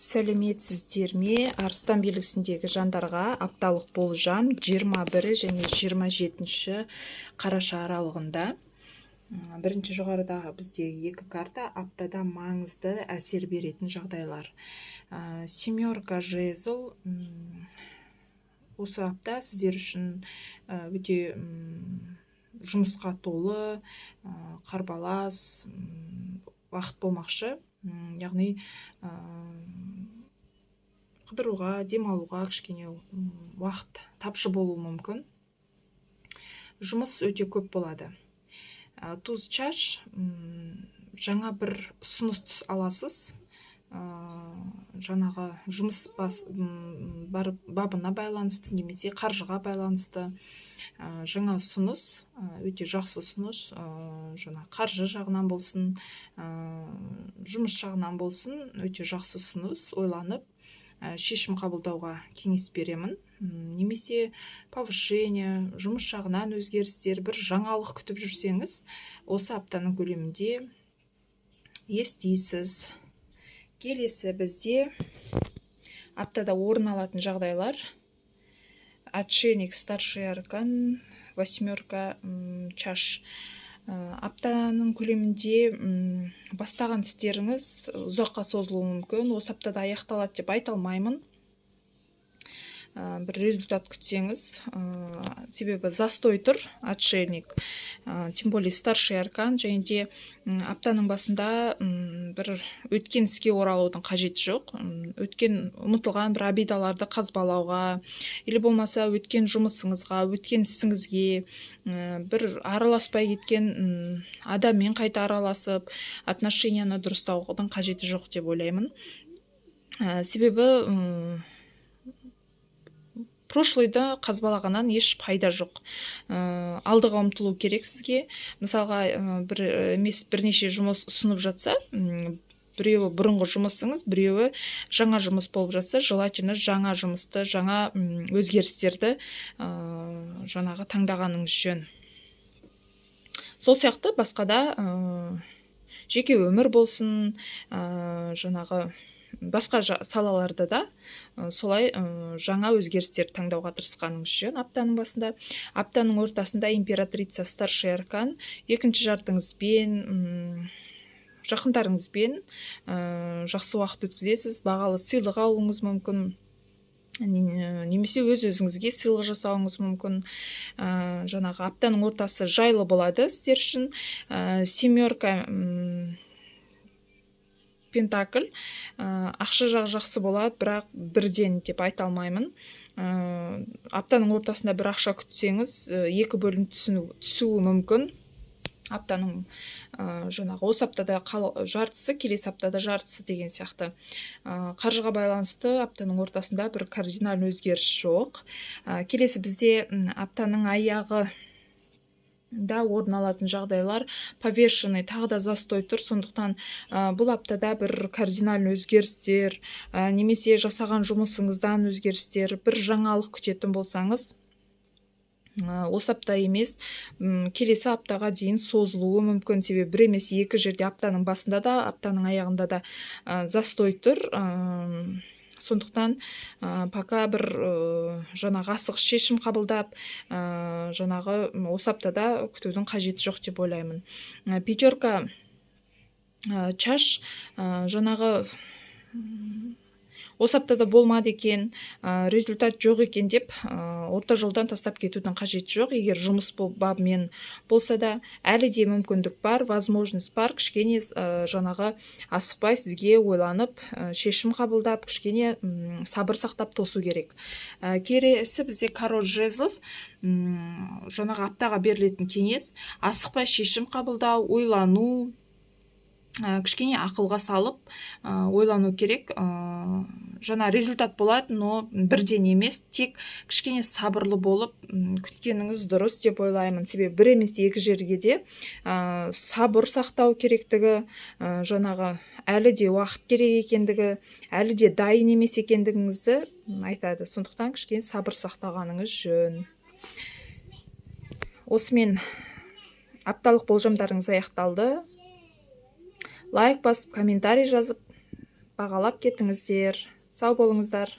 Сәлеметсіздер ме? Арыстан белгісіндегі жандарға апталық болжам 21 және 27 қараша аралығында. Бірінші жоғарыдағы біздегі екі карта аптада маңызды әсер беретін жағдайлар. Семерка жезл осы апта сіздер үшін өте жұмысқа толы, қарбалас уақыт болмақшы. Яғни қыдыруға, демалуға кішкене уақыт тапшы болуы мүмкін. Жұмыс өте көп болады. Туз чаш, жаңа бір ұсыныс аласыз. Жаңағы жұмыс бабына байланысты, немесе қаржыға байланысты жаңа ұсыныс, өте жақсы ұсыныс, жаңа қаржы жағынан болсын, жұмыс жағынан болсын, өте жақсы ұсыныс ойланып, шешім қабылдауға кеңес беремін. Немесе повышение, жұмыс жағынан өзгерістер, бір жаңалық күтіп жүрсеңіз, осы аптаның көлемінде естисіз. Келесі бізде аптада орын алатын жағдайлар: отшельник, старший аркан, восьмерка чаш. Аптаның көлемінде бастаған істеріңіз ұзаққа созылуы мүмкін. Осы аптада аяқталады деп айта алмаймын. Бір результат күтсеңіз, себебі застой тұр отшельник, тем более старший аркан, және де аптаның басында бір өткен іске оралудың қажеті жоқ. Өткен ұмытылған бір обидаларды қазбалауға, или болмаса өткен жұмысыңызға, өткен ісіңізге бір араласпай кеткен адаммен қайта араласып, отношенияны дұрыстаудың қажеті жоқ деп ойлаймын. Себебі прошлойда қазбалағаннан еш пайда жоқ. Алдыға ұмтылу керек сізге. Мысалға, бірнеше жұмыс ұсынып жатса, біреуі бұрынғы жұмысыңыз, біреуі жаңа жұмыс болып жатса, желательно жаңа жұмысты, жаңа өзгерістерді жаңағы таңдағаныңыз жөн. Сол сияқты басқада жеке өмір болсын, жаңағы басқа салаларда да солай жаңа өзгерістер таңдауға тырысқаныңыз жөн. Аптаның басында, аптаның ортасында императрица, старший аркан, екінші жартыңызбен, жақындарыңызбен жақсы уақыт өткізесіз. Бағалы сыйлық алуыңыз мүмкін, немесе өз-өзіңізге сыйлық жасауыңыз мүмкін. Жаңағы аптаның ортасы жайлы болады сіздер үшін. Семерка пентакль, ақша жағы жақсы болады, бірақ бірден деп айта алмаймын. Аптаның ортасында бір ақша күтсеңіз, екі бөлім түсуі мүмкін. Аптаның жаңағы осы аптада жартысы, келесі аптада жартысы деген сияқты. Қаржыға байланысты аптаның ортасында бір кардинальный өзгеріс жоқ. Келесі бізде аптаның аяғы да орын алатын жағдайлар: повешенный, тағы да застой тұр. Сондықтан бұл аптада бір кардинальный өзгерістер, немесе жасаған жұмысыңыздан өзгерістер, бір жаңалық күтетін болсаңыз, осы апта емес, келесі аптаға дейін созылуы мүмкін. Себебі бір емес екі жерде, аптаның басында да, аптаның аяғында да застой тұр. Сондықтан пока бір жаңағы асығыс шешім қабылдап, жаңағы осы аптада күтудің қажеті жоқ деп ойлаймын. Пятерка чаш, жаңағы осы аптада болмады екен, результат жоқ екен деп орта жолдан тастап кетудің қажеті жоқ. Егер жұмыс бабымен болса да, әлі де мүмкіндік бар, возможность бар. Кішкене жаңағы асықпай, сізге ойланып, шешім қабылдап, кішкене сабыр сақтап тосу керек. Келесі бізде король жезлов, жаңағы аптаға берілетін кеңес: асықпай шешім қабылдау, ойлану, кішкене ақылға салып ойлану керек. Жаңа результат болады, но бірден емес, тек кішкене сабырлы болып күткеніңіз дұрыс деп ойлаймын. Себебі бір емес екі жерге де сабыр сақтау керектігі, жаңағы әлі де уақыт керек екендігі, әлі де дайын емес екендігіңізді айтады. Сондықтан кішкене сабыр сақтағаныңыз жөн. Осымен апталық болжамдарыңыз аяқталды. Лайк басып, комментарий жазып бағалап кетіңіздер. Сау болыңыздар.